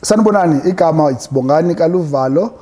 Sanibonani, igama it's Bongani Kaluvalo.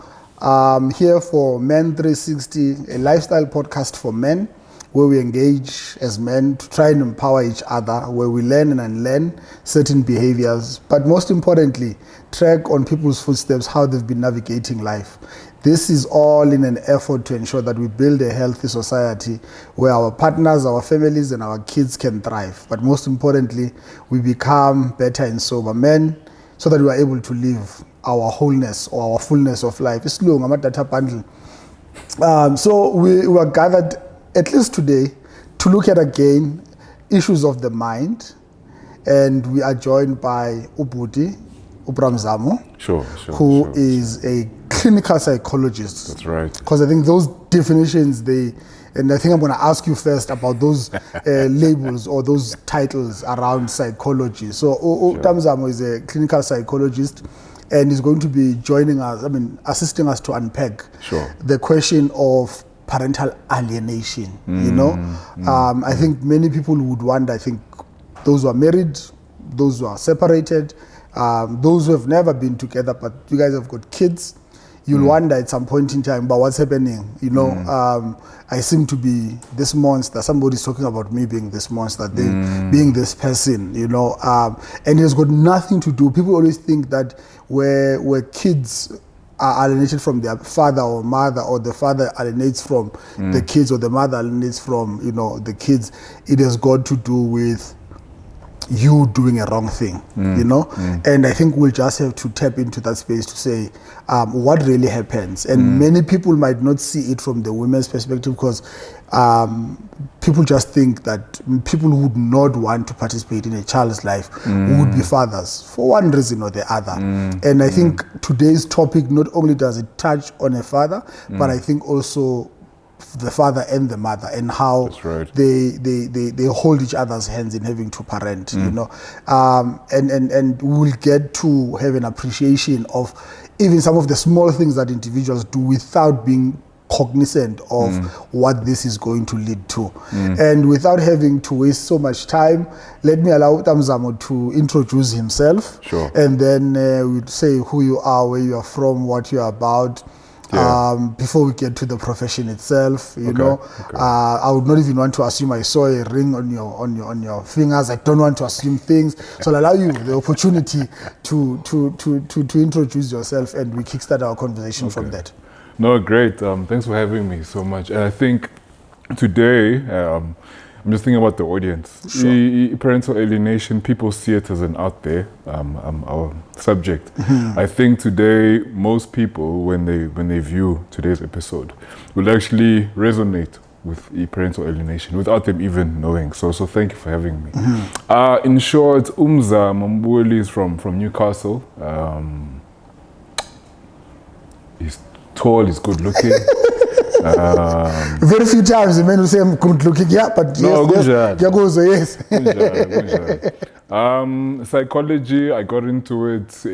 Here for Men 360, a lifestyle podcast for men, where we engage as men to try and empower each other, where we learn and unlearn certain behaviors, but most importantly, track on people's footsteps how they've been navigating life. This is all in an effort to ensure that we build a healthy society where our partners, our families, and our kids can thrive. But most importantly, we become better and sober men so that we are able to live our wholeness or our fullness of life. It's long, I'm a data bundle. So we were gathered at least today to look at again issues of the mind, and we are joined by Mzamo, who is a clinical psychologist. That's right. Because I think those definitions, and I think I'm going to ask you first about those labels or those titles around psychology. So Mzamo is a clinical psychologist and is going to be joining us, assisting us to unpack the question of parental alienation. I think many people would wonder, I think those who are married, those who are separated, those who have never been together, but you guys have got kids, you'll wonder at some point in time about what's happening. I seem to be this monster. Somebody's talking about me being this monster, being this person, and it has got nothing to do. People always think that where kids are alienated from their father or mother, or the father alienates from the kids, or the mother alienates from the kids, it has got to do with you doing a wrong thing, and I think we'll just have to tap into that space to say what really happens. And many people might not see it from the women's perspective, because people just think that people who would not want to participate in a child's life would be fathers for one reason or the other. And I think today's topic, not only does it touch on a father, but I think also the father and the mother, and how they hold each other's hands in having to parent, and we'll get to have an appreciation of even some of the small things that individuals do without being cognizant of what this is going to lead to. And without having to waste so much time, let me allow Mzamo to introduce himself, and then we'll say who you are, where you are from, what you are about. Before we get to the profession itself, I would not even want to assume I saw a ring on your fingers. I don't want to assume things, so I'll allow you the opportunity to introduce yourself, and we kickstart our conversation from that. No, great. Thanks for having me so much. And I think today, I'm just thinking about the audience. Parental alienation, people see it as an out there our subject. I think today, most people, when they view today's episode, will actually resonate with parental alienation without them even knowing. So thank you for having me. In short, Mbuli is from Newcastle. He's tall, he's good looking. Very few times the men will say I'm good looking, but yes. Psychology, I got into it.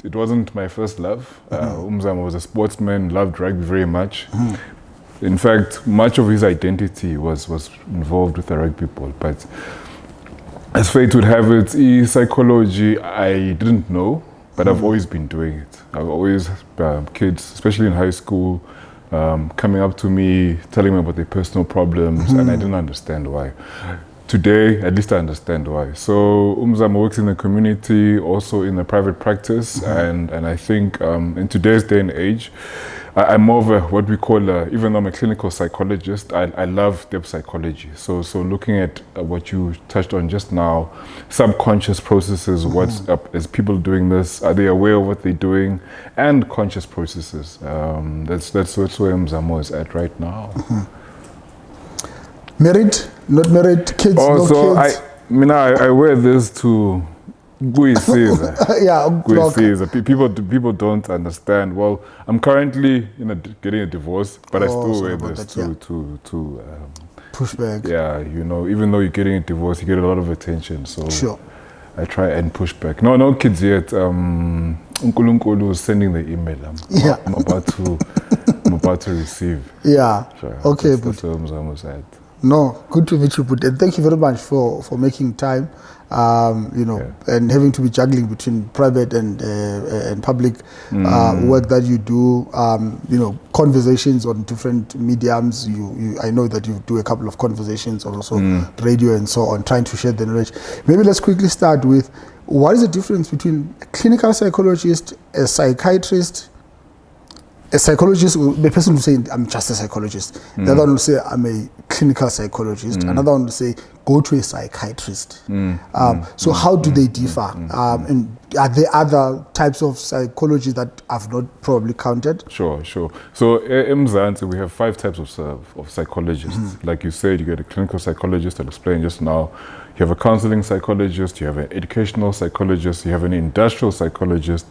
It wasn't my first love. Mzamo was a sportsman, loved rugby very much. In fact, much of his identity was involved with the rugby ball. But as fate would have it, psychology, I didn't know, but I've always been doing it. I've always, kids, especially in high school, coming up to me, telling me about their personal problems, and I didn't understand why. Today, at least I understand why. So Mzamo works in the community, also in the private practice, and I think in today's day and age, I'm more of what we call, even though I'm a clinical psychologist, I love depth psychology. So looking at what you touched on just now, subconscious processes, what's up, is people doing this, are they aware of what they're doing, and conscious processes. That's where Mzamo is at right now. Married, not married, kids, no kids? I wear this to People don't understand. Well, I'm currently getting a divorce, but I still wear this to pushback. Yeah, even though you're getting a divorce, you get a lot of attention. So I try and push back. No kids yet. Unkulunkulu is sending the email. I'm about to receive. Yeah. Okay, that's where Mzamo was at. No, good to meet you, but and thank you very much for making time. And having to be juggling between private and public work that you do. Conversations on different mediums. I know that you do a couple of conversations on also radio and so on, trying to share the knowledge. Maybe let's quickly start with what is the difference between a clinical psychologist, a psychiatrist. A psychologist, the person will say, I'm just a psychologist. The other one will say, I'm a clinical psychologist. Another one will say, go to a psychiatrist. So how do they differ? And are there other types of psychology that I've not probably counted? Sure. So in Mzansi, we have 5 types of psychologists. Like you said, you get a clinical psychologist, I'll explain just now. You have a counseling psychologist, you have an educational psychologist, you have an industrial psychologist,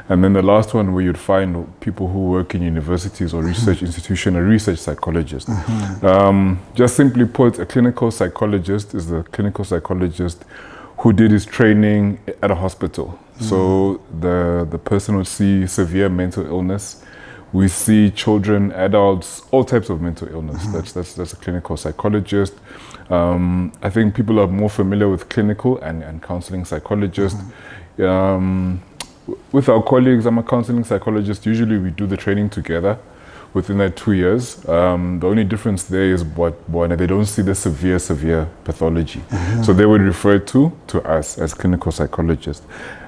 and then the last one where you'd find people who work in universities or research institutions, a research psychologist. Just simply put, a clinical psychologist is the clinical psychologist who did his training at a hospital. So the person would see severe mental illness. We see children, adults, all types of mental illness. That's a clinical psychologist. I think people are more familiar with clinical and counseling psychologists. With our colleagues, I'm a counseling psychologist. Usually we do the training together within that 2 years. The only difference there is they don't see the severe pathology. So they would refer to us as clinical psychologists.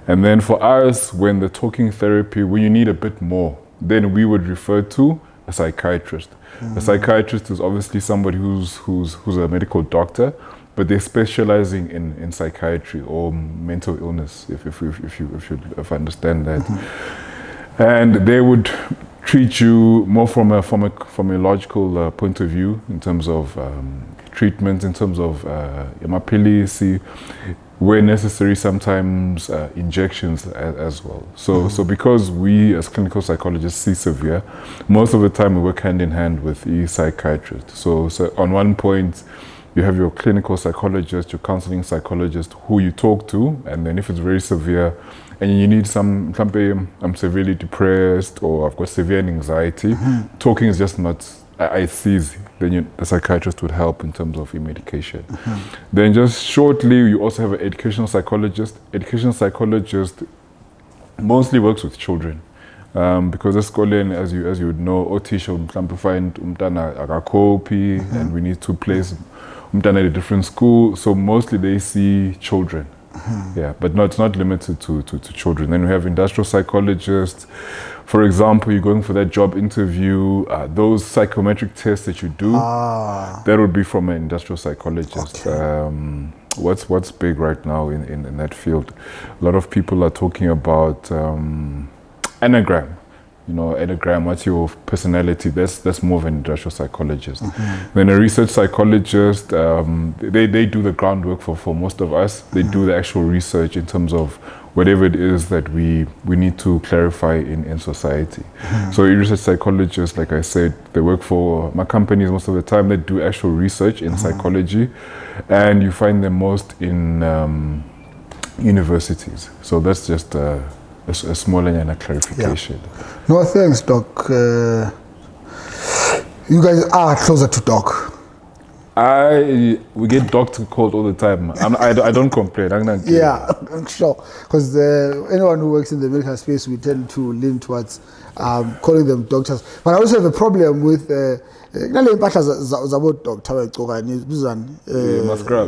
And then for us, when the talking therapy, when you need a bit more, then we would refer to a psychiatrist. A psychiatrist is obviously somebody who's a medical doctor, but they're specializing in psychiatry or mental illness, if I understand that. And they would treat you more from a logical point of view in terms of treatment, in terms of amapilisi, where necessary, sometimes injections as well. So because we as clinical psychologists see severe, most of the time we work hand in hand with a psychiatrist. So on one point, you have your clinical psychologist, your counseling psychologist who you talk to, and then if it's very severe and you need I'm severely depressed or I've got severe anxiety, talking is just not it's easy. Then the psychiatrist would help in terms of your medication. Then just shortly, you also have an educational psychologist. Educational psychologist mostly works with children. Because esikoleni, as you would know, othisha mhlawumbe find umntana akakhophi and we need to place umntana at a different school. So mostly they see children. But it's not limited to children. Then we have industrial psychologists. For example, you're going for that job interview, those psychometric tests that you do, that would be from an industrial psychologist. What's big right now in that field? A lot of people are talking about anagram. Anagram, what's your personality? That's more of an industrial psychologist. Then a research psychologist, they do the groundwork for most of us. They do the actual research in terms of whatever it is that we need to clarify in society. So a research psychologist, like I said, they work for my companies most of the time. They do actual research in psychology, and you find them most in universities. So that's just a small and a clarification. No, thanks, Doc. You guys are closer to Doc. We get doctor called all the time. I don't complain. I'm sure. Because anyone who works in the medical space, we tend to lean towards calling them doctors. But I also have a problem with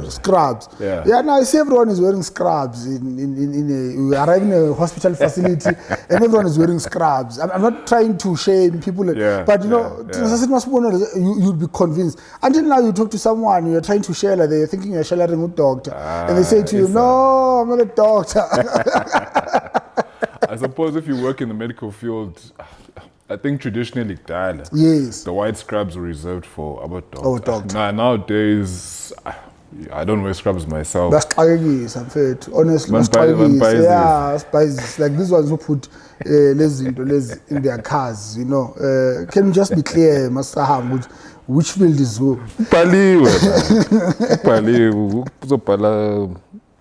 scrubs. Now I see everyone is wearing scrubs. We arrive in a hospital facility and everyone is wearing scrubs. I'm not trying to shame people, but you'll be convinced. Until now you talk to someone, you're trying to share, they're thinking you're sharing with a doctor. And they say to you, no, I'm not a doctor. I suppose if you work in the medical field, I think traditionally, the white scrubs were reserved for our doctors. Nowadays, I don't wear scrubs myself. That's honestly. Like these ones who put less in their cars, Can you just be clear, Master Ham, which field is who?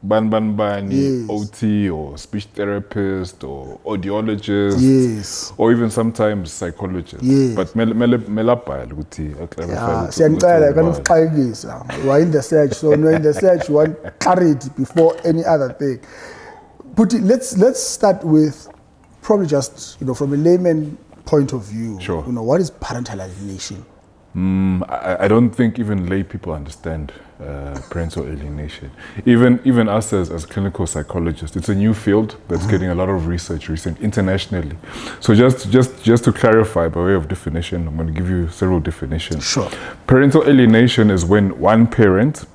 ban, Yes. OT or speech therapist or audiologist, Yes. or even sometimes psychologist. Yes. But melabhayela ukuthi Yeah, siyanicela kanifixayekisa. You are in the search, so when you're in the search, you want clarity before any other thing. But let's start with probably just, from a layman point of view. Sure. What is parental alienation? I don't think even lay people understand parental alienation. Even us as clinical psychologists, it's a new field that's getting a lot of research internationally. So just to clarify, by way of definition, I'm going to give you several definitions. Sure. Parental alienation is when one parent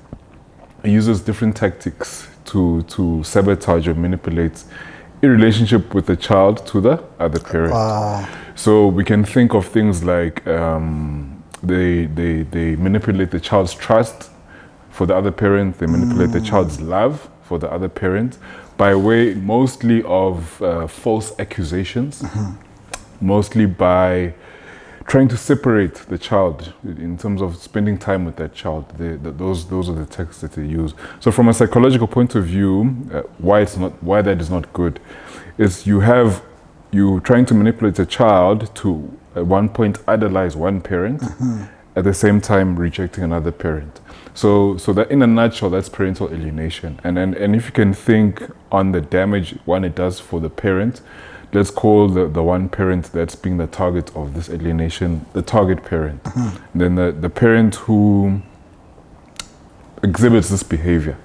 uses different tactics to sabotage or manipulate a relationship with the child to the other parent. So we can think of things like they manipulate the child's trust for the other parent, they manipulate the child's love for the other parent by way mostly of false accusations, mostly by trying to separate the child in terms of spending time with that child. Those are the texts that they use. So from a psychological point of view, why that is not good is you trying to manipulate a child to at one point idolize one parent, at the same time rejecting another parent. So that in a nutshell, that's parental alienation. And if you can think on the damage one it does for the parent, let's call the one parent that's being the target of this alienation the target parent. Then the parent who exhibits this behavior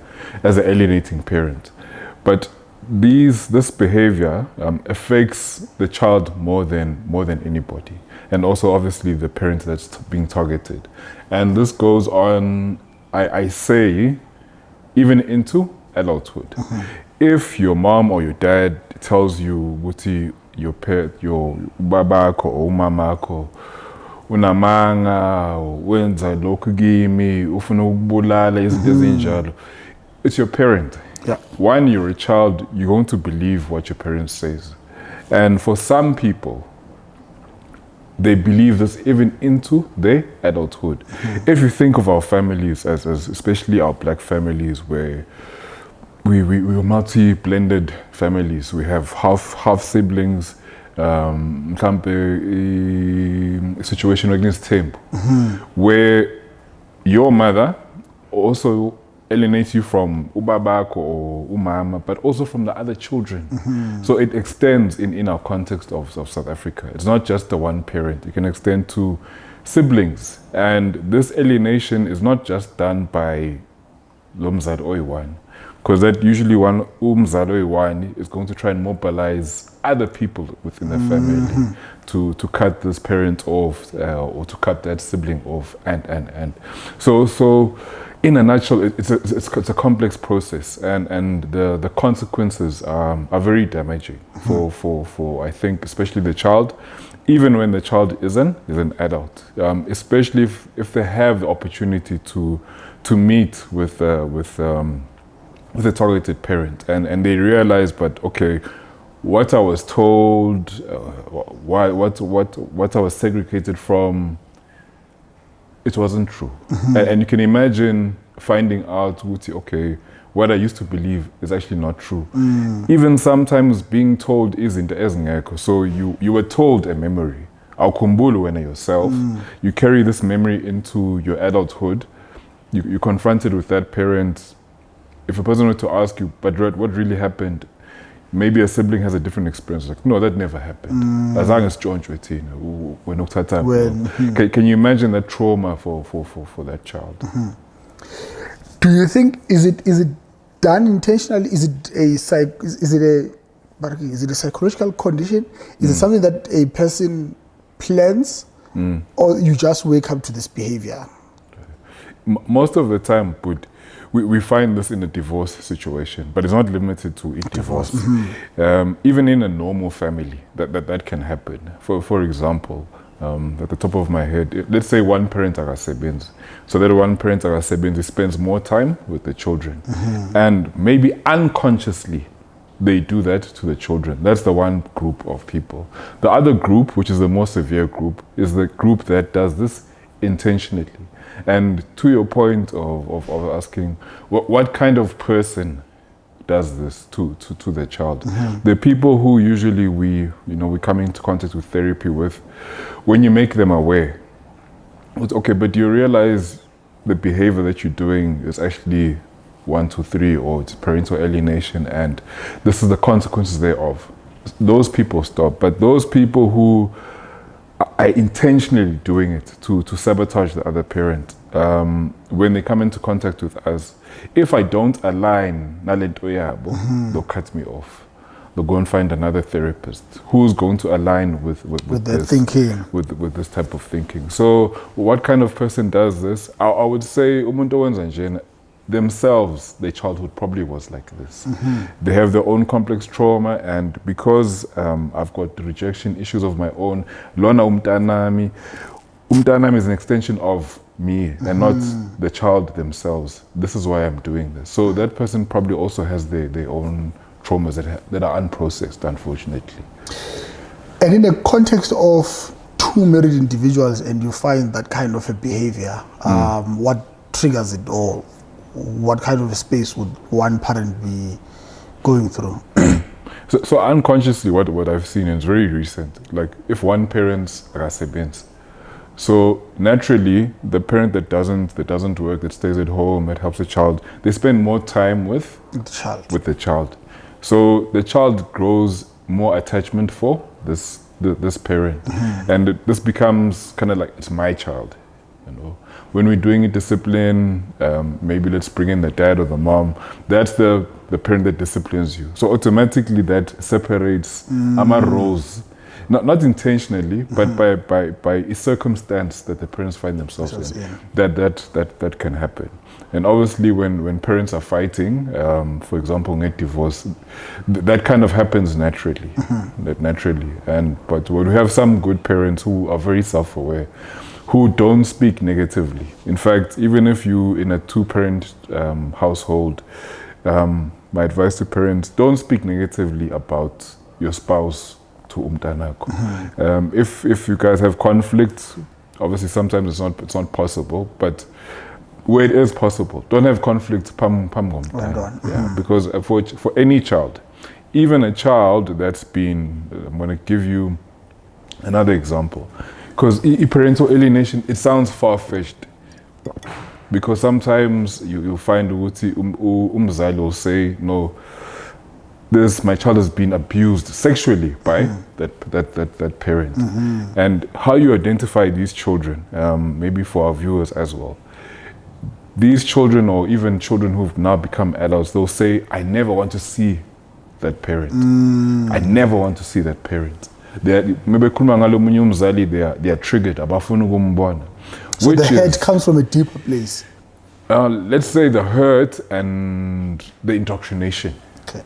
as an alienating parent. But this behavior affects the child more than anybody, and also obviously the parent that's being targeted. And this goes on, I say, even into adulthood. If your mom or your dad tells you ukuthi your babakho or umamakho unamanga wenza lokhu kimi ufuna ukubulala izinto ezinjalo, it's your parent. Yeah. When you're a child, you're going to believe what your parent says. And for some people, they believe this even into their adulthood. If you think of our families, as especially our black families, where we're multi-blended families, we have half siblings, a situation like this where your mother also alienates you from ubabako or umama, but also from the other children. So it extends in our context of South Africa. It's not just the one parent. It can extend to siblings. And this alienation is not just done by Lomzad Oiwan, because that usually one Umzad Oiwan is going to try and mobilize other people within the family to cut this parent off or to cut that sibling off and. So in a nutshell, it's a complex process, and the consequences are very damaging for I think especially the child, even when the child is an adult, especially if they have the opportunity to meet with a targeted parent and they realize, but okay, what I was told, what I was segregated from, it wasn't true. And you can imagine finding out, okay, what I used to believe is actually not true. Even sometimes being told isn't ezingekho. So you were told a memory. Awukhumbuli wena yourself. You carry this memory into your adulthood. You're confronted with that parent. If a person were to ask you, but what really happened? Maybe a sibling has a different experience. Like, no, that never happened. As long as John Can you imagine that trauma for that child? Do you think is it done intentionally? Is it a psychological condition? Is it something that a person plans, or you just wake up to this behavior? Most of the time, but we find this in a divorce situation, but it's not limited to a divorce. Even in a normal family, that can happen. For example, at the top of my head, let's say one parent akasebenzi. So that one parent akasebenzi spends more time with the children, and maybe unconsciously they do that to the children. That's the one group of people. The other group, which is the more severe group, is the group that does this intentionally. And to your point of asking, what kind of person does this to their child. The people who usually we come into contact with therapy with, when you make them aware, it's okay, but you realize the behavior that you're doing is actually 1, 2, 3, or it's parental alienation, and this is the consequences thereof. Those people stop. But those people who are intentionally doing it to sabotage the other parent, when they come into contact with us, if I don't align, they'll cut me off. They'll go and find another therapist who's going to align with their this, thinking, with this type of thinking. So, what kind of person does this? I would say umuntu owenza njena, themselves, their childhood probably was like this. They have their own complex trauma, and because I've got rejection issues of my own, lona umntanami is an extension of me and not the child themselves. This is why I'm doing this. So that person probably also has their own traumas that are unprocessed, unfortunately. And in the context of two married individuals, and you find that kind of a behavior, what triggers it, or what kind of a space would one parent be going through? So unconsciously, what I've seen is very recent. Like if one parent's akasebenzi, so naturally the parent that doesn't work, that stays at home, that helps the child, they spend more time with the child. So the child grows more attachment for this parent, and this becomes kind of like, it's my child, When we're doing a discipline, maybe let's bring in the dad or the mom. That's the parent that disciplines you. So automatically that separates our roles, not intentionally, but by a circumstance that the parents find themselves in. Yeah. That can happen. And obviously, when parents are fighting, for example, get divorce, that kind of happens naturally. But when we have some good parents who are very self-aware, who don't speak negatively. In fact, even if you in a two-parent household, my advice to parents: don't speak negatively about your spouse to umntanakho. If you guys have conflict, obviously sometimes it's not possible, but where it is possible, don't have conflict pam ngomntana. Yeah, because for any child, even a child that's been, I'm going to give you another example, because parental alienation, it sounds far-fetched, because sometimes you'll find umzali will say, no, my child has been abused sexually by that parent. And how you identify these children, maybe for our viewers as well, these children, or even children who've now become adults, they'll say, I never want to see that parent. I never want to see that parent. They are triggered. So the hurt comes from a deeper place. Let's say the hurt and the indoctrination. Okay.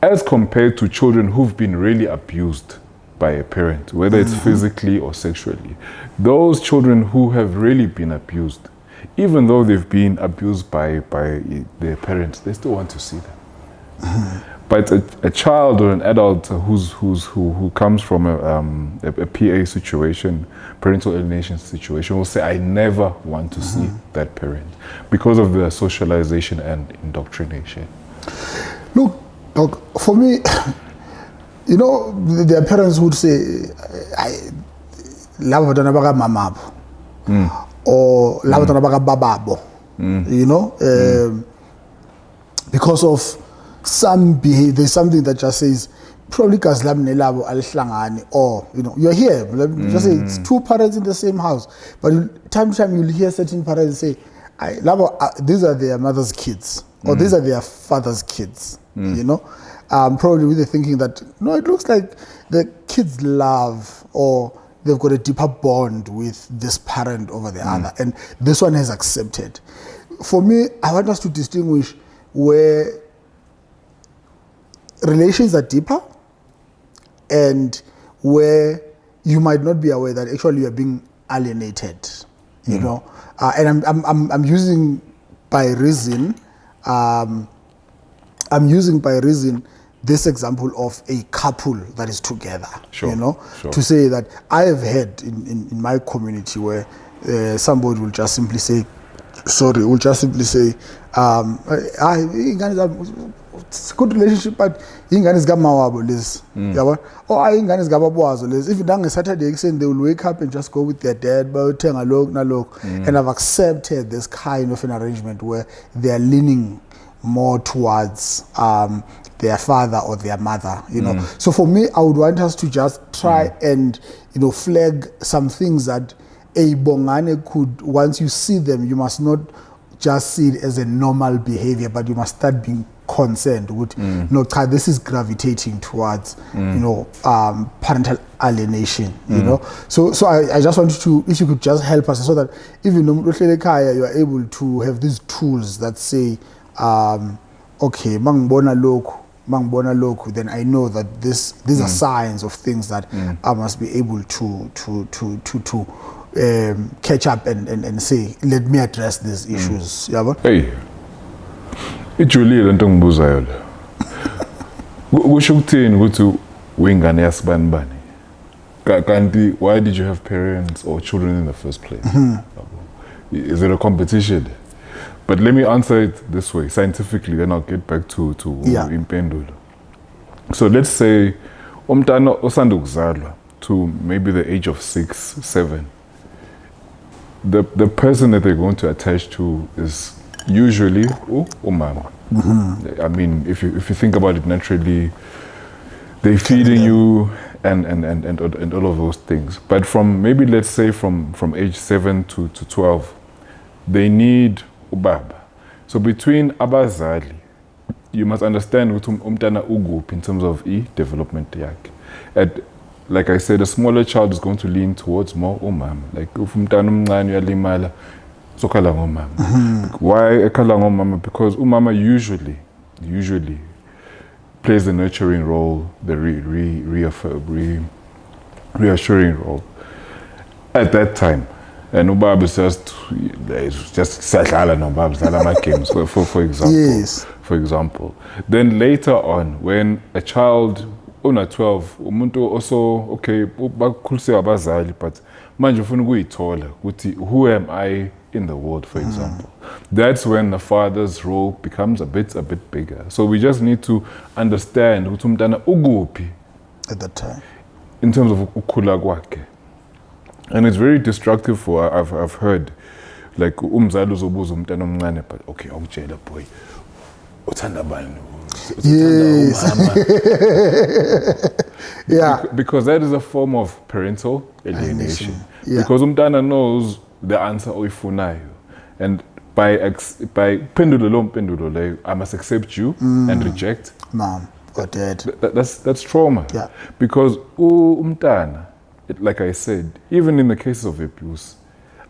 As compared to children who've been really abused by a parent, whether it's physically or sexually. Those children who have really been abused, even though they've been abused by their parents, they still want to see them. But a child or an adult who comes from a PA situation, parental alienation situation, will say, I never want to see that parent, because of the socialization and indoctrination. Look, for me, their parents would say, lava baka mamabo, or lava baka bababo, because of some behavior. There's something that just says, probably because or you're here. Just say it's two parents in the same house, but time to time you'll hear certain parents say, these are their mother's kids, or these are their father's kids. Probably with the thinking that no, it looks like the kids love, or they've got a deeper bond with this parent over the other, and this one has accepted. For me, I want us to distinguish where relations are deeper and where you might not be aware that actually you are being alienated. And I'm using by reason. I'm using by reason this example of a couple that is together, to say that I have had in my community where somebody will just simply say, sorry, will just simply say, it's a good relationship, but ingane zikamawaabo lezi, yabo. Or ingane zikababwazo lezi. If it's Saturday, they will wake up and just go with their dad, bayothenga lokhu nalokhu. And I've accepted this kind of an arrangement where they are leaning more towards their father or their mother, you know. So for me, I would want us to just try and, you know, flag some things that a bongane could, once you see them, you must not just see it as a normal behavior, but you must start being concerned with, you know, this is gravitating towards, you know, parental alienation, you know. So I just wanted to, if you could just help us so that even you are able to have these tools that say, okay, mangbona loku, then I know that these are signs of things that I must be able to catch up and say, let me address these issues. Yabo? Hey, ijulile into ngibuzayo la. Kusho ukuthini ukuthi wingane yasibanibani? Kanti why did you have parents or children in the first place? Is it a competition? But let me answer it this way, scientifically, then I'll get back to impendulo. So let's say umntana osanda kuzalwa to maybe the age of 6, 7. The person that they're going to attach to is usually umama. I mean, if you think about it naturally, they're feeding you and all of those things. But from maybe, let's say from age 7 to 12, they need ubaba. So between abazali, you must understand ukuthi umntana uguphi in terms of development yakhe. Like I said, a smaller child is going to lean towards more umama. Like if umntana omncane uyalimala, sokhala ngomama. Why ekhala ngomama? Because umama usually plays the nurturing role, the reassuring role at that time. And ubaba is just sadlala nobaba sadlala my games for example. Yes. For example. Then later on, when a child una 12, umuntu also okay bakhulise abazali, but manje ufuna ukuyithola ukuthi who am I in the world, for example. That's when the father's role becomes a bit bigger. So we just need to understand ukuthi umntana uguphi at that time in terms of ukukhula kwakhe. And it's very destructive for, I've heard, like umzali uzobuza umntana omncane, but okay, awutshela boy, uthanda bani? Yes. Yeah. Because that is a form of parental alienation. Yeah. Because umntana knows the answer oyifunayo, and by pendulo leyo, I must accept you and reject mom or dad. That's trauma. Yeah. Because umntana, like I said, even in the cases of abuse,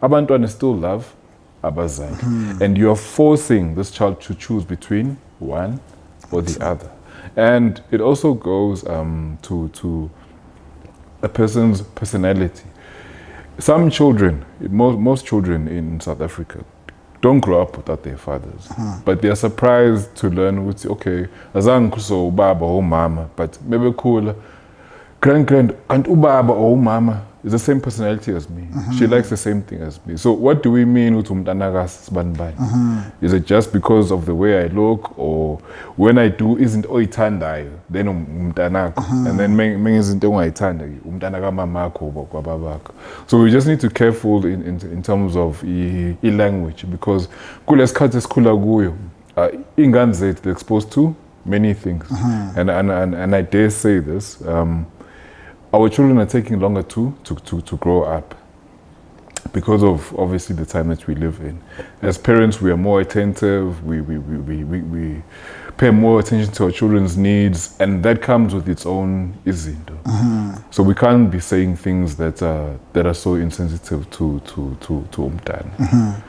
abantwana still love abazali, and you are forcing this child to choose between one or the other. And it also goes to a person's personality. Some children, most children in South Africa, don't grow up without their fathers, but they are surprised to learn, okay, azange kuso ubaba or mama, but maybe cool. Grand and ubaba or mama is the same personality as me. She likes the same thing as me. So what do we mean with umntana sibanibani? Is it just because of the way I look, or when I do isn't oyithandayo then umntanakho, and then mengizinto ongayithanda umntana kamamakho kwababakho? So we just need to be careful in terms of language, because kulesikhathi esikhula kuyo ingane zethu they're exposed to many things, and I dare say this, our children are taking longer to grow up because of obviously the time that we live in. As parents, we are more attentive. We pay more attention to our children's needs, and that comes with its own izinto. So we can't be saying things that are so insensitive to umntana.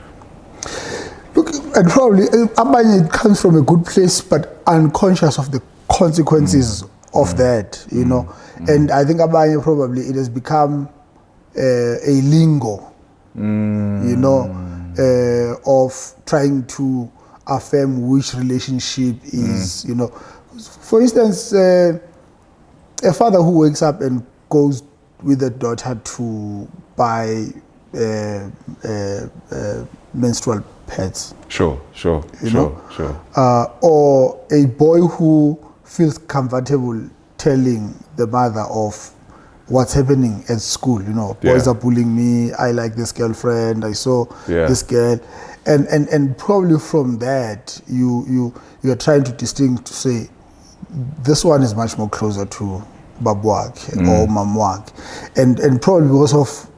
Look, and probably it comes from a good place, but unconscious of the consequences of that, you know. And I think abanye probably it has become a lingo, you know, of trying to affirm which relationship is, you know. For instance, a father who wakes up and goes with a daughter to buy menstrual pads. Sure. You know? Or a boy who feels comfortable telling the mother of what's happening at school. You know, boys are bullying me. I like this girlfriend. I saw this girl, and probably from that you are trying to distinguish to say this one is much more closer to Babuak or Mamwak, and probably because of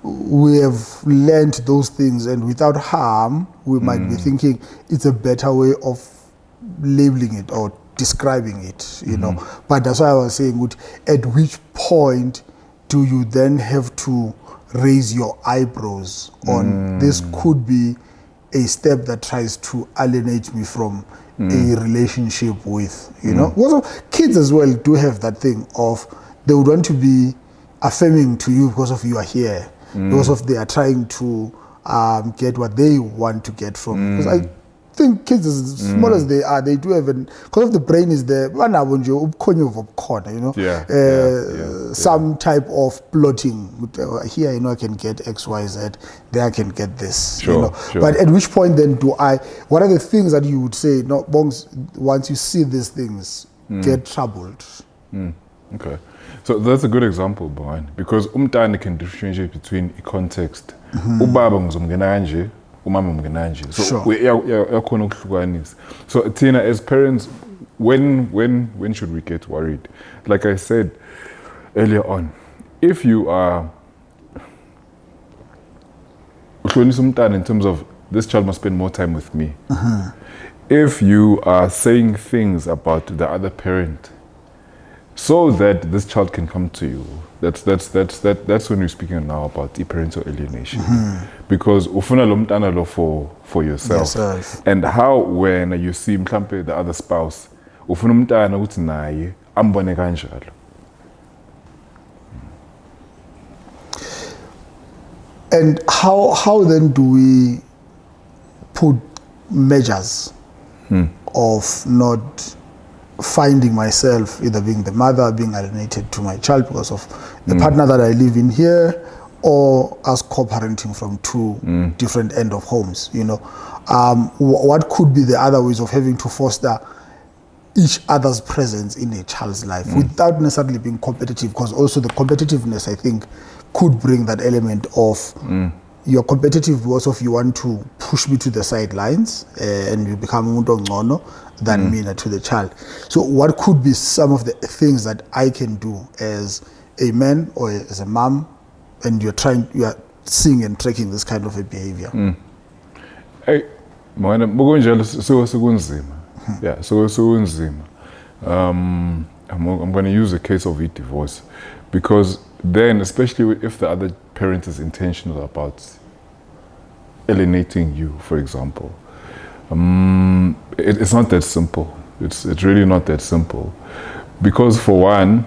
we have learned those things, and without harm, we might be thinking it's a better way of labeling it or describing it, you know. But that's why I was saying, at which point do you then have to raise your eyebrows on this could be a step that tries to alienate me from a relationship with, you know. Also, kids as well do have that thing of they would want to be affirming to you because of you are here. Because of they are trying to get what they want to get from. Because I think kids, as small as they are, they do have because of the brain is there. You know, some type of plotting. Here, you know, I can get X, Y, Z. There, I can get this. Sure, you know, but at which point then do I? What are the things that you would say? No, Bongs, once you see these things, get troubled. Okay. So that's a good example, Brian, because umntana can differentiate between a context. Ubaba ngizomngena kanje, umama ngizomngena kanje. So uyakhona ukuhlukanisa. So Tina, as parents, when should we get worried? Like I said earlier on, if you are uhlonisa umntana in terms of this child must spend more time with me. If you are saying things about the other parent, so that this child can come to you. That's when we're speaking now about the parental alienation. Because ufuna lo mntana lo for yourself. And how when you see mhlampe the other spouse, ufuna umntana ukuthi naye ambone kanjalo. And how then do we put measures of not finding myself either being the mother, being alienated to my child because of the partner that I live in here, or us co-parenting from two different end of homes, you know. What could be the other ways of having to foster each other's presence in a child's life without necessarily being competitive? Because also the competitiveness, I think, could bring that element of you're competitive because of you want to push me to the sidelines and you become umuntu ongcono than me to the child. So what could be some of the things that I can do as a man or as a mom, and you are seeing and tracking this kind of a behavior? Hey, so I'm going to use the case of a divorce, because then, especially if the other parent is intentional about alienating you, for example, it's not that simple. It's really not that simple, because for one,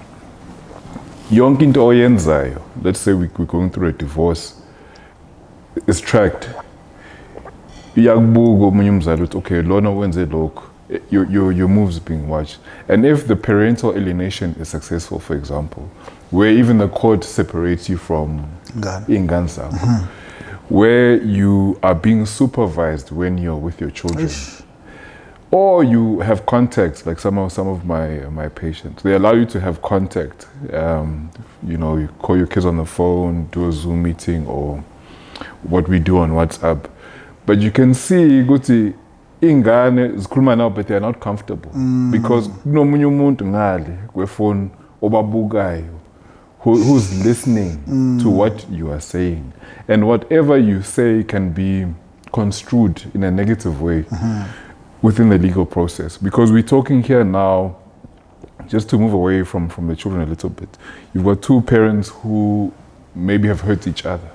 yonke into oyenzayo, let's say we're going through a divorce, is tracked. Iyakubuka omunye umzali uthi okay, lona wenze lokho, your moves being watched. And if the parental alienation is successful, for example, where even the court separates you from ingansa, where you are being supervised when you're with your children, or you have contact, like some of my patients, they allow you to have contact. You know, you call your kids on the phone, do a Zoom meeting, or what we do on WhatsApp. But you can see, Guti, ingane zikhuluma now, but they are not comfortable because kunomunye umuntu ngale kwefoni obabukayo who's listening to what you are saying, and whatever you say can be construed in a negative way within the legal process. Because we're talking here now, just to move away from the children a little bit, you've got two parents who maybe have hurt each other.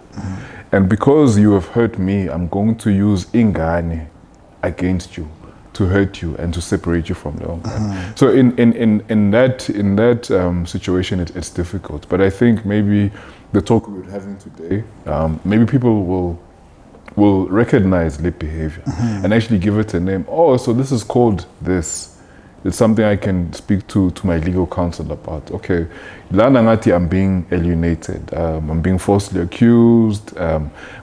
And because you have hurt me, I'm going to use ingane against you to hurt you and to separate you from the other. So in that situation, it's difficult. But I think maybe the talk we're having today, maybe people will recognize lip behavior and actually give it a name. Oh, so this is called this. It's something I can speak to my legal counsel about. Okay, lana ngathi I'm being alienated. I'm being falsely accused.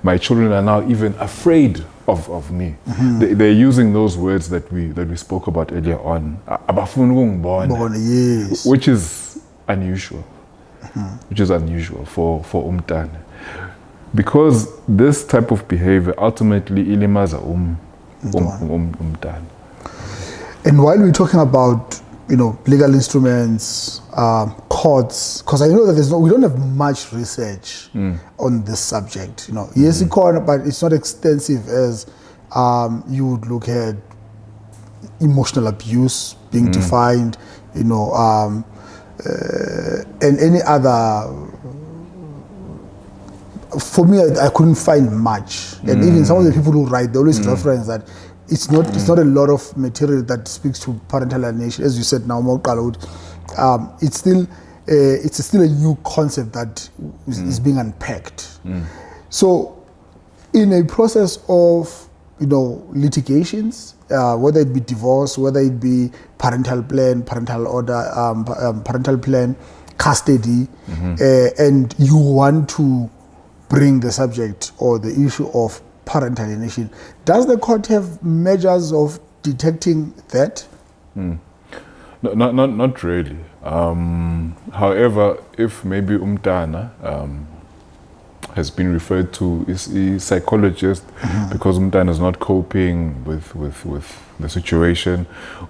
My children are now even afraid of me. They're using those words that we spoke about earlier on. Abafuna ukungibona, yes. which is unusual. Which is unusual for umntana. Because this type of behavior ultimately ilimaza umntana. And while we're talking about, legal instruments, courts, because I know that we don't have much research on this subject. Yes, it can, but it's not extensive as you would look at emotional abuse being defined, and any other. For me, I couldn't find much, and even some of the people who write, they always reference that. It's not a lot of material that speaks to parental alienation, as you said now. It's still a new concept that is being unpacked. So, in a process of litigations, whether it be divorce, whether it be parental plan, parental order, parental plan, custody, and you want to bring the subject or the issue of parental alienation, does the court have measures of detecting that? No, not really. However, if maybe umntana has been referred to a psychologist because umntana is not coping with the situation,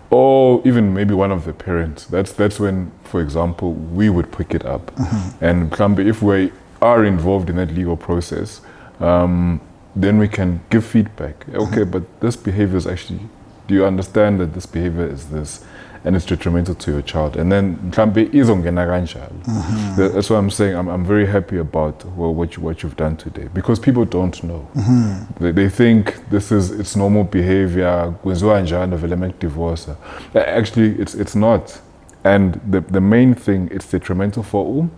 or even maybe one of the parents, that's when, for example, we would pick it up. And if we are involved in that legal process, then we can give feedback. Okay, but this behavior is actually, do you understand that this behavior is this and it's detrimental to your child? And then that's why I'm saying I'm very happy about what you've done today, because people don't know. They think it's normal behavior, divorce. Actually, it's not. And the main thing, it's detrimental for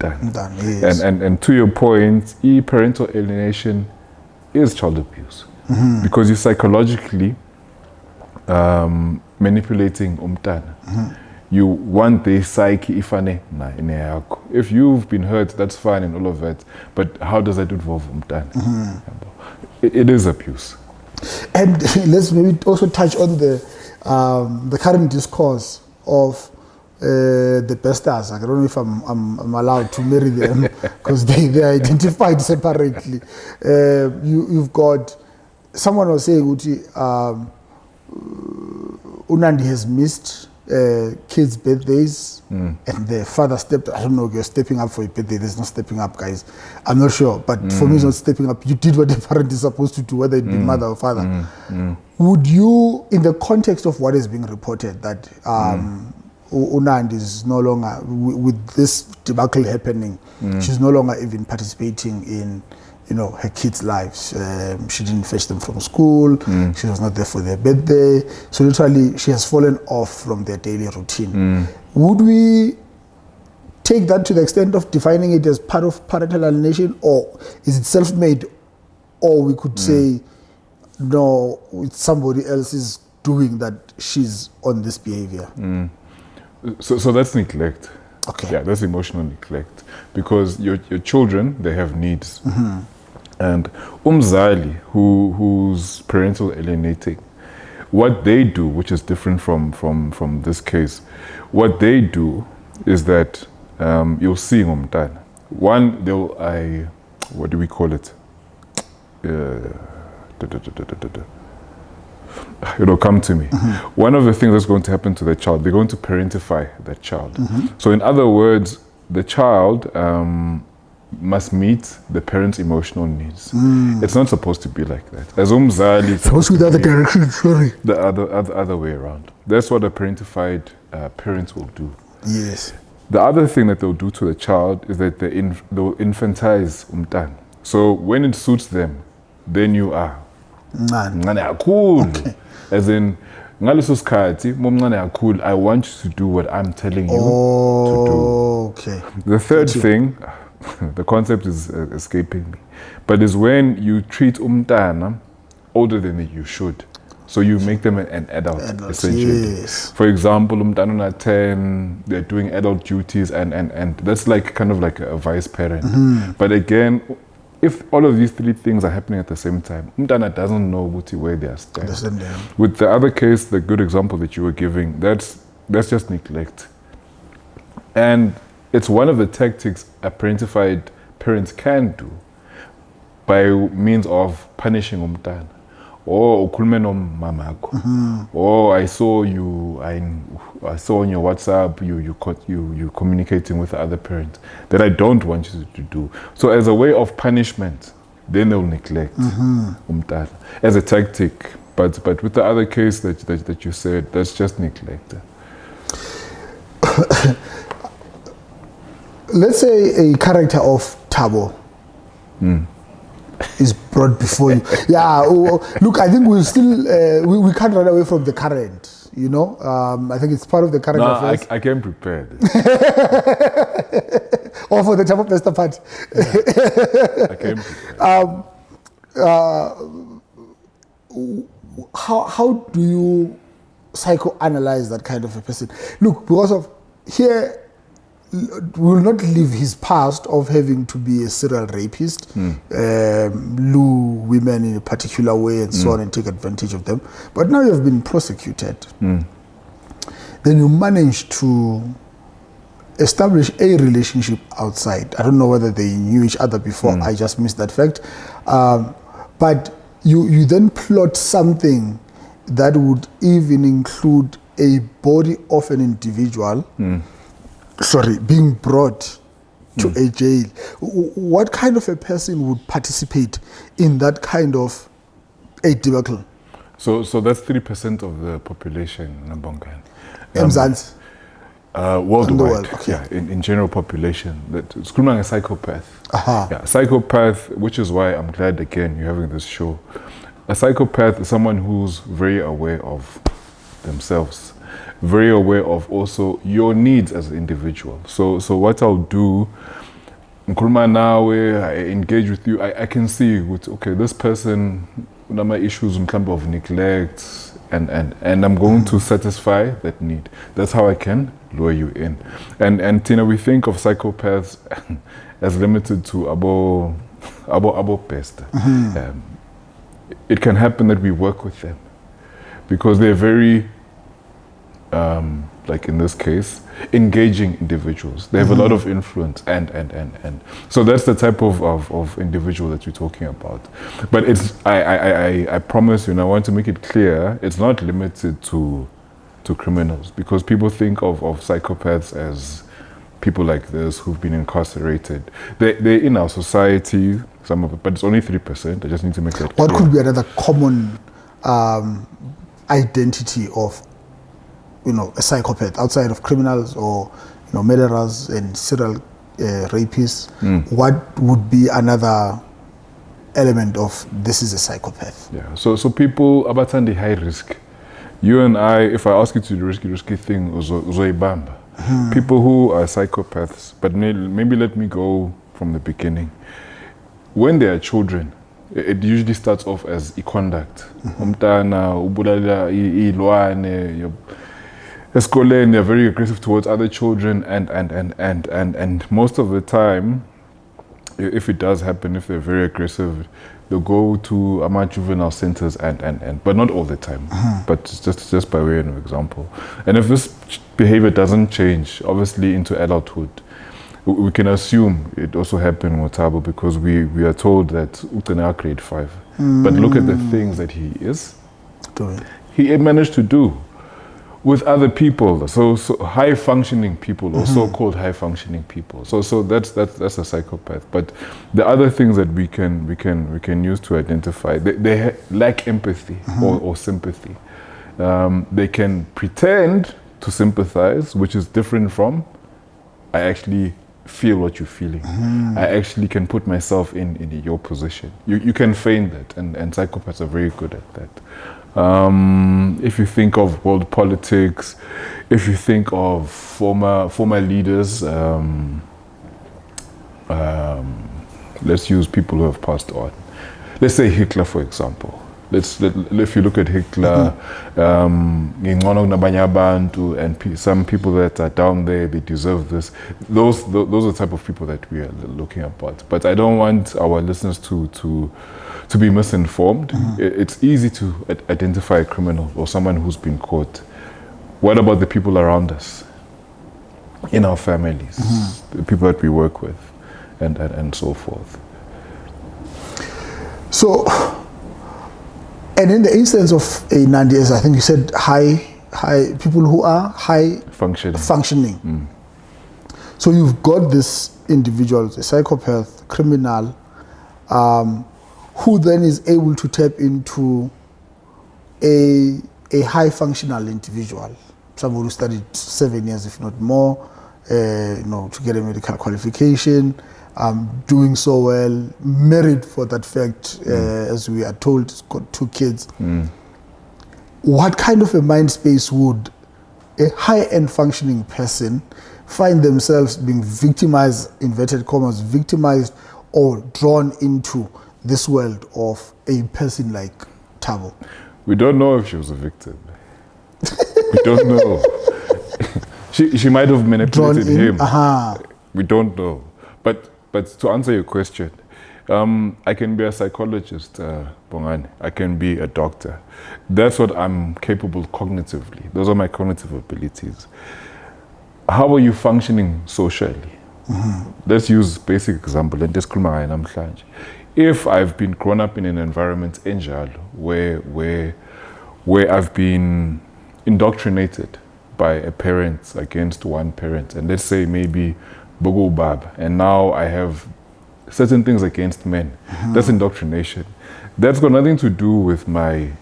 yes. And to your point, parental alienation is child abuse, because you're psychologically manipulating umntana. You want the psyche ifane na ine yakho. If you've been hurt, that's fine and all of that, but how does that involve umntana? It is abuse. And let's maybe also touch on the current discourse of the pastors. I don't know if I'm allowed to marry them because they are identified separately. You've got, someone was saying, Nandi has missed kids' birthdays, and the father you're stepping up for your birthday. There's no stepping up, guys. I'm not sure, but for me, it's not stepping up. You did what the parent is supposed to do, whether it be mother or father. Would you, in the context of what is being reported, that Nandi is no longer, with this debacle happening, she's no longer even participating in her kids' lives. She didn't fetch them from school. She was not there for their birthday. So literally, she has fallen off from their daily routine. Would we take that to the extent of defining it as part of parental alienation, or is it self-made? Or we could say, no, it's somebody else is doing that she's on this behavior. So that's neglect. Okay. Yeah, that's emotional neglect, because your children, they have needs. And umzali, who's parental alienating, what they do, which is different from this case, what they do is that you'll see umntana. One, what do we call it? It'll come to me. One of the things that's going to happen to the child, they're going to parentify that child. So in other words, the child must meet the parent's emotional needs. It's not supposed to be like that. As umzali, it's supposed to be the other direction, sorry. The other way around. That's what a parentified parents will do. Yes. The other thing that they'll do to the child is that they'll infantilize umntana. So when it suits them, then you are. Okay. As in, I want you to do what I'm telling you to do. Okay. The third thing, the concept is escaping me, but is when you treat umntana older than you should. So you make them an adult, essentially. Yes. For example, umntana 10, they're doing adult duties, and that's like kind of like a vice parent. But again, if all of these three things are happening at the same time, umntana doesn't know where they are standing. With the other case, the good example that you were giving, that's just neglect. And it's one of the tactics a parentified parents can do by means of punishing umntana. Or ukhulume nomamako. Or I saw you I saw on your WhatsApp you communicating with the other parent that I don't want you to do. So as a way of punishment, then they'll neglect umntana as a tactic. But with the other case that you said, that's just neglect. Let's say a character of Thabo is brought before you. Yeah, look, I think we'll still, we can't run away from the current, you know. I think it's part of the current affairs. I came prepared. Or for the Thabo Pesta part. I came prepared. How do you psychoanalyze that kind of a person? Look, because of here, will not leave his past of having to be a serial rapist, lure women in a particular way and so on and take advantage of them. But now you have been prosecuted. Then you manage to establish a relationship outside. I don't know whether they knew each other before. I just missed that fact. But you then plot something that would even include a body of an individual being brought to a jail. What kind of a person would participate in that kind of a debacle? So that's 3% of the population, Nambongan. Mzansi? Worldwide, okay. Yeah, in general population. It's called a psychopath. Yeah, psychopath, which is why I'm glad again you're having this show. A psychopath is someone who's very aware of themselves, very aware of also your needs as an individual. So what I'll do, I engage with you, I can see, okay, this person, my issues in terms of neglect, and I'm going to satisfy that need. That's how I can lure you in. And Tina, we think of psychopaths as limited to abo pest. It can happen that we work with them because they're very, like in this case, engaging individuals. They have a lot of influence and. So that's the type of individual that you're talking about. But it's, I promise you, and I want to make it clear, it's not limited to criminals, because people think of psychopaths as people like this who've been incarcerated. They're in our society, some of it, but it's only 3%. I just need to make that clear. What could be another common identity of, a psychopath outside of criminals or, murderers and serial rapists? What would be another element of this is a psychopath? Yeah. So people abatandi high risk. You and I, if I ask you to do risky thing, uzoibamba. People who are psychopaths, but maybe let me go from the beginning. When they are children, it usually starts off as e-conduct. Umntana, ubulala ilwane, eskoleni, they're very aggressive towards other children, and most of the time, if it does happen, if they're very aggressive, they'll go to juvenile centers but not all the time, but just by way of an example. And if this behavior doesn't change, obviously into adulthood, we can assume it also happened with Thabo, because we are told that Utana grade 5. But look at the things that he is doing. He managed to do with other people, so high functioning people, or so-called high functioning people. So that's a psychopath. But the other things that we can use to identify, they lack empathy or sympathy. They can pretend to sympathize, which is different from I actually feel what you're feeling. I actually can put myself in your position. You can feign that, and psychopaths are very good at that. If you think of world politics, if you think of former leaders, let's use people who have passed on. Let's say Hitler, for example. If you look at Hitler, and some people that are down there, they deserve this. Those are the type of people that we are looking about. But I don't want our listeners to be misinformed. It's easy to identify a criminal or someone who's been caught. What about the people around us, in our families, the people that we work with, and so forth? So, and in the instance of a Nandi, as I think you said, high people who are high functioning. So you've got this individual, a psychopath, criminal, who then is able to tap into a high functional individual, someone who studied 7 years, if not more, to get a medical qualification, doing so well, married for that fact, as we are told, he's got 2 kids. What kind of a mind space would a high-end functioning person find themselves being victimized, inverted commas, victimized or drawn into this world of a person like Thabo? We don't know if she was a victim. We don't know. She might have manipulated him. We don't know. But to answer your question, I can be a psychologist, Bongani. I can be a doctor. That's what I'm capable cognitively. Those are my cognitive abilities. How are you functioning socially? Let's use basic example. If I've been grown up in an environment where I've been indoctrinated by a parent against one parent, and let's say maybe Bogo Bab, and now I have certain things against men. That's indoctrination. That's got nothing to do with my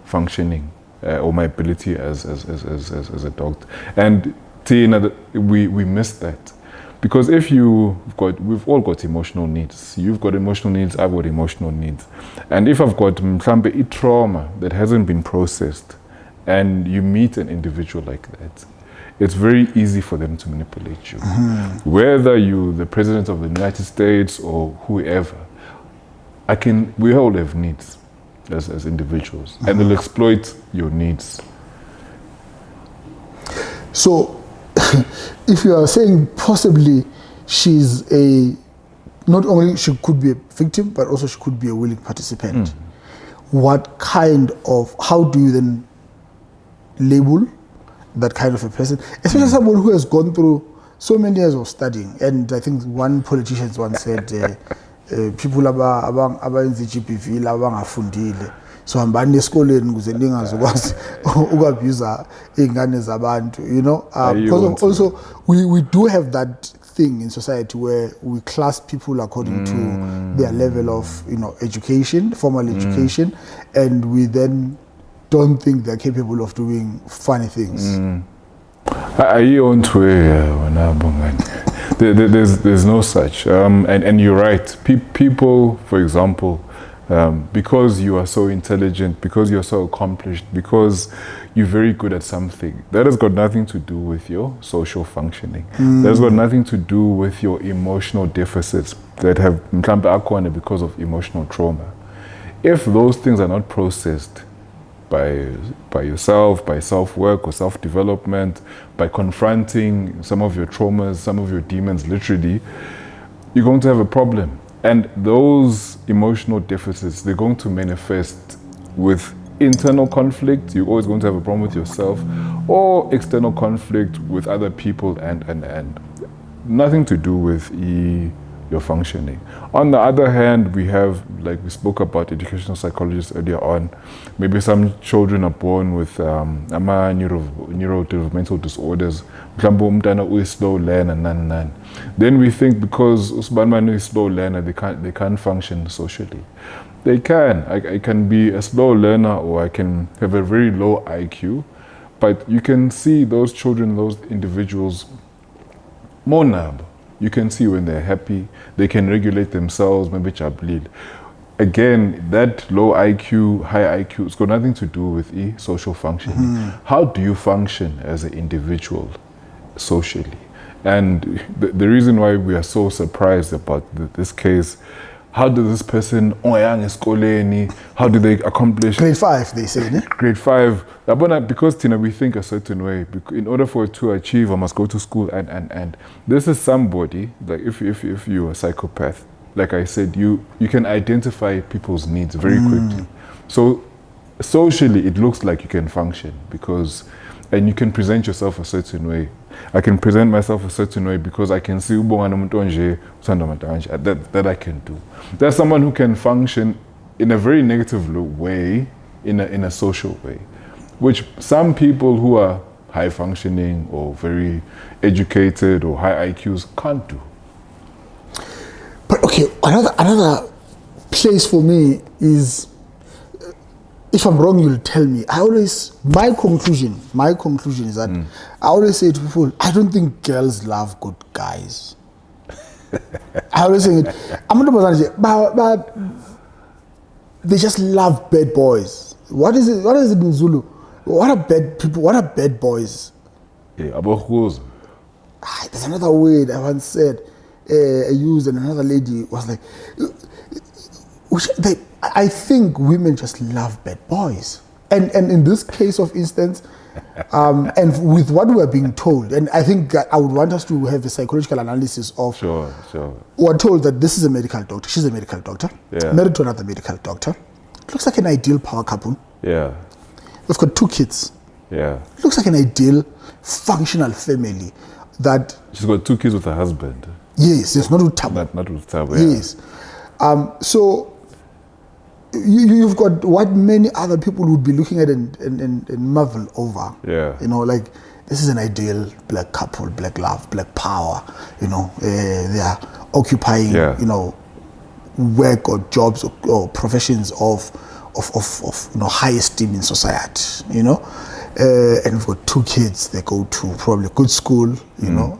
functioning or my ability as a doctor. And Tina, we miss that. Because if we've all got emotional needs. You've got emotional needs, I've got emotional needs. And if I've got a trauma that hasn't been processed, and you meet an individual like that, it's very easy for them to manipulate you. Whether you're the president of the United States or whoever, we all have needs as individuals, and they'll exploit your needs. So, if you are saying possibly not only she could be a victim, but also she could be a willing participant. How do you then label that kind of a person, especially someone who has gone through so many years of studying? And I think one politician once said, people abenza GBV abangafundile, so hambani esikoleni ukuze ningazokwazi ukwabuza izingane zabantu, because also we do have that thing in society where we class people according to their level of education, formal education, and we then don't think they're capable of doing funny things. There's no such. And you're right. People, for example, because you are so intelligent, because you're so accomplished, because you're very good at something, that has got nothing to do with your social functioning. That has got nothing to do with your emotional deficits that have mhlambe because of emotional trauma. If those things are not processed by yourself, by self-work or self-development, by confronting some of your traumas, some of your demons, literally, you're going to have a problem. And those emotional deficits, they're going to manifest with internal conflict. You're always going to have a problem with yourself, or external conflict with other people, and nothing to do with your functioning. On the other hand, we have, like we spoke about educational psychologists earlier on, maybe some children are born with neurodevelopmental disorders. Slow learner, then we think because Usman is slow learner, they can't function socially. They can. I can be a slow learner, or I can have a very low IQ, but you can see those children, those individuals, monab. You can see when they're happy, they can regulate themselves, maybe chablil. Again, that low IQ, high IQ, it's got nothing to do with social functioning. How do you function as an individual socially? And the reason why we are so surprised about this case, how does this person, how do they accomplish? Grade 5, they say, ne? Grade 5. Because Tina, we think a certain way. In order for it to achieve, I must go to school. And this is somebody, like if you're a psychopath, like I said, you can identify people's needs very quickly. So socially, it looks like you can function and you can present yourself a certain way. I can present myself a certain way because I can see that I can do. There's someone who can function in a very negative way, in a social way, which some people who are high functioning or very educated or high IQs can't do. But okay, another place for me is, if I'm wrong, you'll tell me. My conclusion is that I always say to people, I don't think girls love good guys. I always say it. But they just love bad boys. What is it in Zulu? What are bad people? What are bad boys? Yeah, about who's? There's another word I once said, I used, and another lady was like, I think women just love bad boys. And in this case of instance, and with what we are being told, and I think I would want us to have a psychological analysis of, Sure. we're told that this is a medical doctor, she's a medical doctor, married to another medical doctor. It looks like an ideal power couple. Yeah. They've got 2 kids. Yeah. It looks like an ideal functional family that... She's got 2 kids with her husband. Yes, not with Thabo. Not with Thabo, yeah. Yes. So you've got what many other people would be looking at and marvel over. Yeah. You know, like, this is an ideal black couple, black love, black power. You know, they are occupying, you know, work or jobs or professions of high esteem in society. You know, and we've got 2 kids. They go to probably good school. You know.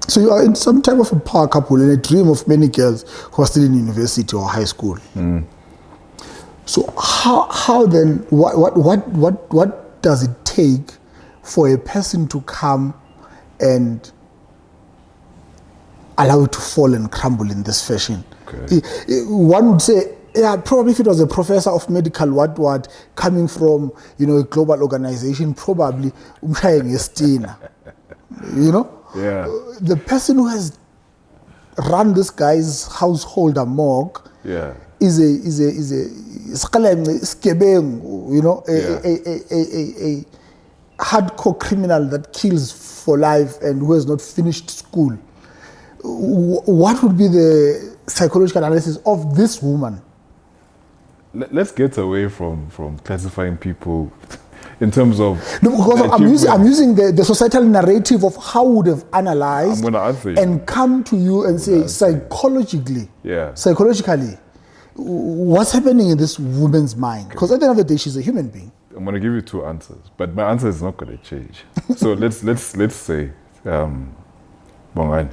So you are in some type of a power couple and a dream of many girls who are still in university or high school. So how then, what does it take for a person to come and allow it to fall and crumble in this fashion? Okay. One would say, yeah, probably if it was a professor of medical what coming from, you know, a global organization, probably you know. Yeah. The person who has run this guy's household amok is a you know, a hardcore criminal that kills for life and who has not finished school. What would be the psychological analysis of this woman? Let's get away from classifying people in terms of... No, because I'm using the societal narrative of how would have analyzed I'm gonna answer you. And come to you and say psychologically, what's happening in this woman's mind? Because at the end of the day, she's a human being. I'm going to give you 2 answers, but my answer is not going to change. So let's say, Bongani,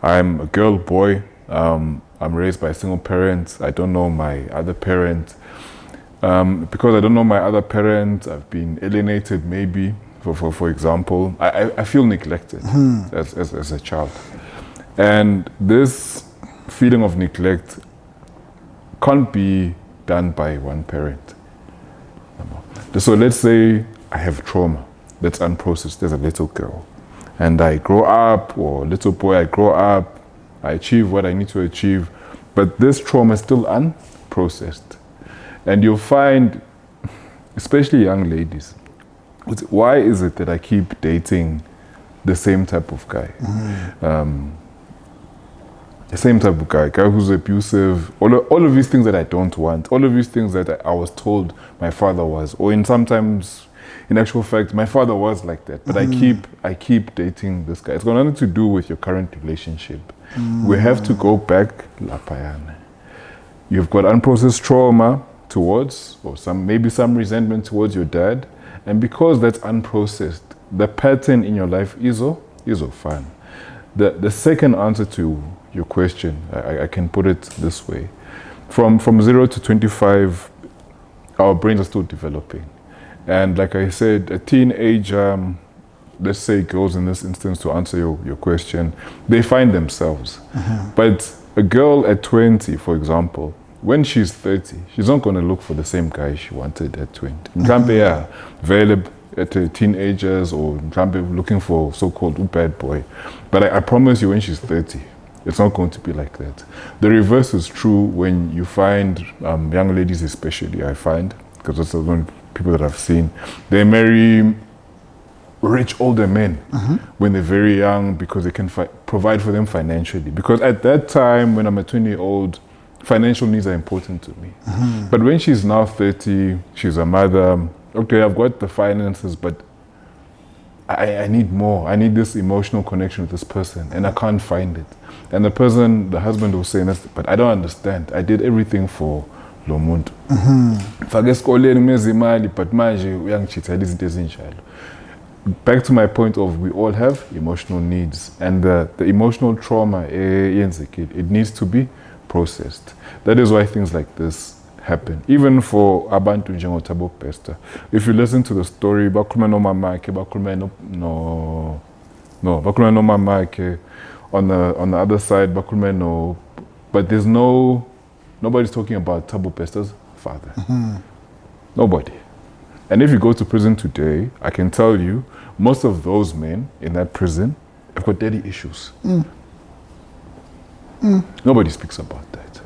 I'm a girl, boy. I'm raised by a single parent. I don't know my other parent. Because I don't know my other parent, I've been alienated maybe, for example. I feel neglected as a child. And this feeling of neglect can't be done by one parent. So let's say I have trauma that's unprocessed as a little girl. And I grow up, or little boy, I grow up, I achieve what I need to achieve, but this trauma is still unprocessed. And you'll find, especially young ladies, why is it that I keep dating the same type of guy? The same type of guy who's abusive, all of these things that I don't want, all of these things that I was told my father was, or sometimes, in actual fact, my father was like that, but I keep dating this guy. It's got nothing to do with your current relationship. We have to go back, lapayana. You've got unprocessed trauma towards, or maybe some resentment towards your dad, and because that's unprocessed, the pattern in your life is fun. The second answer to your question, I can put it this way: from 0 to 25, our brains are still developing, and like I said, a teenage, let's say girls in this instance, to answer your question, they find themselves, but A girl at 20, for example, when she's 30, she's not going to look for the same guy she wanted at 20. Mhlambe, yeah, available at teenagers, or mhlambe looking for so-called bad boy. But I promise you, when she's 30, it's not going to be like that. The reverse is true when you find young ladies, especially, I find, because that's the one people that I've seen, they marry rich older men when they're very young because they can provide for them financially. Because at that time, when I'm a 20-year-old, financial needs are important to me. But when she's now 30, she's a mother, okay, I've got the finances, but I need more. I need this emotional connection with this person, and I can't find it. And the husband will say, but I don't understand. I did everything for lo muntu. Fake esikoleni ngimeza imali, but manje uyangichithela izinto ezinjalo. Back to my point of we all have emotional needs, and the emotional trauma, it needs to be processed. That is why things like this happen. Even for abantu njengo Thabo Pester. If you listen to the story, bakhuluma no mamakhe, bakhuluma bakhuluma no mamakhe, on the other side, bakhuluma no, but there's nobody's talking about Thabo Pester's father. Nobody. And if you go to prison today, I can tell you, most of those men in that prison have got daddy issues. Nobody speaks about that.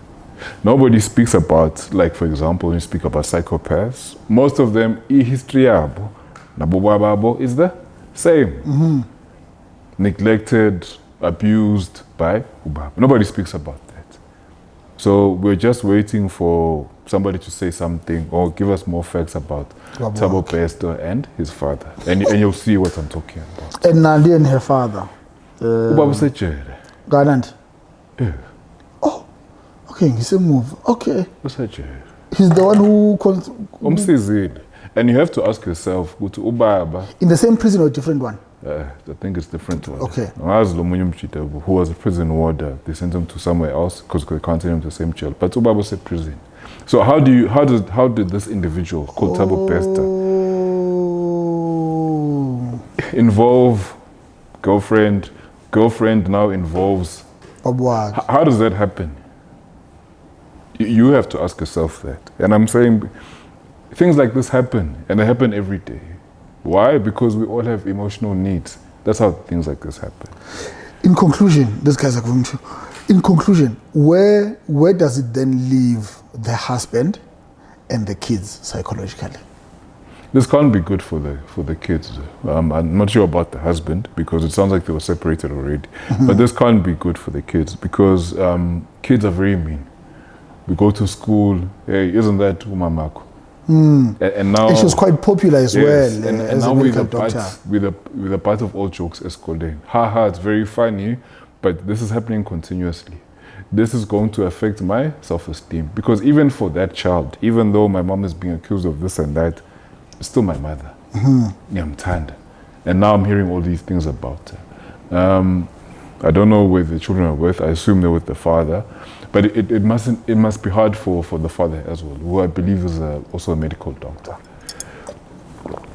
Nobody speaks about, like, for example, when you speak about psychopaths, most of them, history yabo, nabo is the same. Neglected, abused by ubaba. Nobody speaks about that. So we're just waiting for somebody to say something or give us more facts about Thabo Pester and his father. And you'll see what I'm talking about. And Nandi and her father. Ubaba usejele. Nandi? Yeah. Oh, okay, he's a move. Okay. Usejele. He's the one who... Umsizile. And you have to ask yourself, ubaba... In the same prison or a different one? I think it's different one. Okay. Who was a prison warder, they sent him to somewhere else because they can't send him to the same jail. But Ubaba said prison. So how did this individual called Thabo Pester involve girlfriend? Girlfriend now involves. How does that happen? You have to ask yourself that. And I'm saying things like this happen, and they happen every day. Why? Because we all have emotional needs. That's how things like this happen. In conclusion, these guys are going to... In conclusion, where does it then leave the husband and the kids psychologically? This can't be good for the kids. I'm not sure about the husband because it sounds like they were separated already. But this can't be good for the kids because kids are very mean. We go to school, hey, isn't that umamako? And now, and she was quite popular as well. And now with the part of all jokes escalating. Ha, it's very funny, but this is happening continuously. This is going to affect my self-esteem because even for that child, even though my mom is being accused of this and that, it's still my mother. I'm tired. And now I'm hearing all these things about her. I don't know where the children are with. I assume they're with the father. But it must be hard for the father as well, who I believe is also a medical doctor.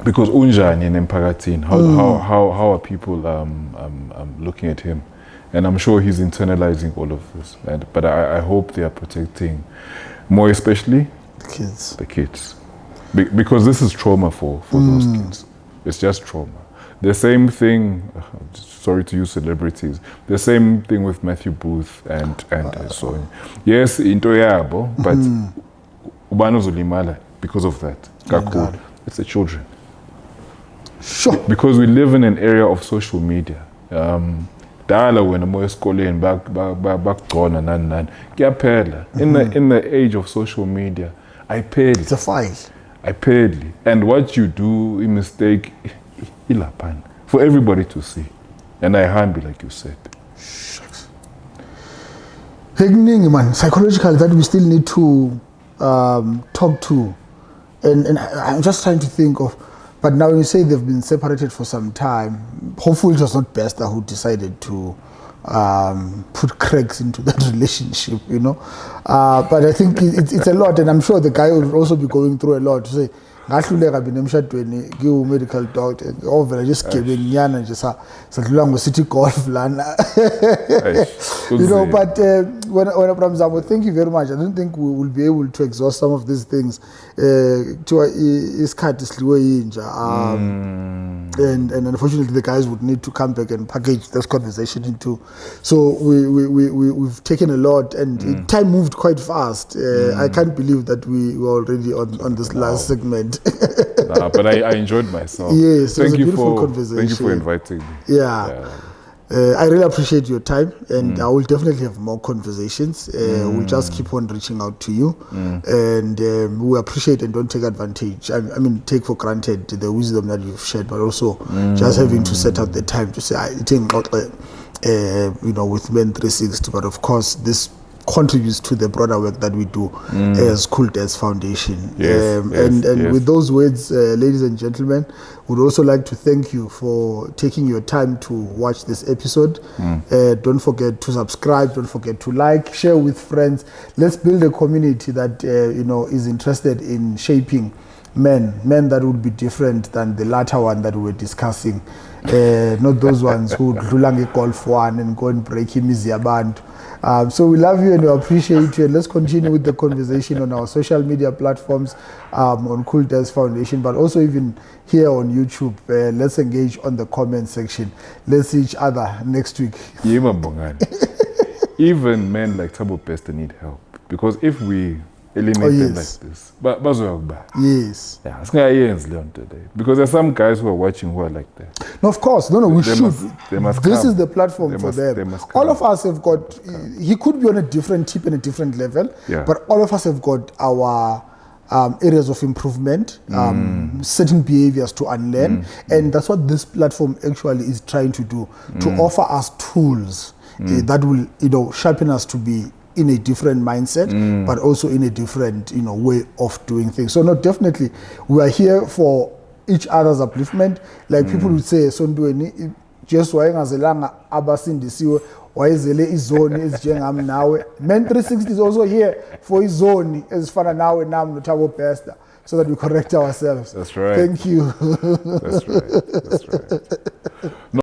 Because unjani in emphakathini, how are people looking at him? And I'm sure he's internalizing all of this. But I hope they are protecting more, especially the kids. Because this is trauma for those kids. It's just trauma. The same thing, sorry to use celebrities, the same thing with Matthew Booth and so on. Yes, into yabo, but ubano zulimala because of that. It's the children. Sure. Because we live in an era of social media. Dala when I'm eskoleni back gone nan. In the age of social media, I paid. It's a file. I paid. And what you do, a mistake, ilapan for everybody to see. And I humble, like you said. Shucks. Psychological that we still need to talk to. And I'm just trying to think of, but now you say they've been separated for some time. Hopefully it was not Pester who decided to put cracks into that relationship, you know. But I think it's a lot, and I'm sure the guy will also be going through a lot to say, ngahluleka mina emshadweni ngiwu medical doctor ovela nje sigebenyana nje sadlula ngo city golf lana. You know, but when Mzamo, thank you very much. I don't think we will be able to exhaust some of these things. To iskhathi sliwe yinja. And unfortunately the guys would need to come back and package this conversation into. So we've taken a lot, and time moved quite fast. I can't believe that we were already on this last segment. But I enjoyed myself. Yes, it was a beautiful conversation. Thank you for inviting me. Yeah. I really appreciate your time, and I will definitely have more conversations. We'll just keep on reaching out to you, and we appreciate and don't take advantage. I mean, take for granted the wisdom that you've shared, but also just having to set out the time to say, I think, you know, with Men 360. But of course, this contributes to the broader work that we do as Cool Dads Foundation. And with those words, ladies and gentlemen, would also like to thank you for taking your time to watch this episode. Don't forget to subscribe, don't forget to like, share with friends. Let's build a community that you know, is interested in shaping men that would be different than the latter one that we were discussing. Not those ones who dlulang golf one and go and break him is band. So we love you and we appreciate you, and let's continue with the conversation on our social media platforms, on Cool Dads Foundation, but also even here on YouTube. Let's engage on the comment section. Let's see each other next week. Even men like Thabo Bester need help, because if we eliminate them like this, but yes, yeah, it's gonna end today, because there's some guys who are watching who are like that. No, of course, no, we should. This is the platform for them. They must all of us have got. He could be on a different tip and a different level, but all of us have got our areas of improvement, certain behaviors to unlearn, and that's what this platform actually is trying to do, to offer us tools that will, you know, sharpen us to be in a different mindset, but also in a different, you know, way of doing things. So no, definitely we are here for each other's upliftment. Like people would say, Sondweni, just wayengazelanga abasindisiwe wayezele izoni ezinjengami nawe. Men 360 is also here for izoni ezifana nawe nami noThabo Bester, so that we correct ourselves. That's right. Thank you. That's right. That's right. No.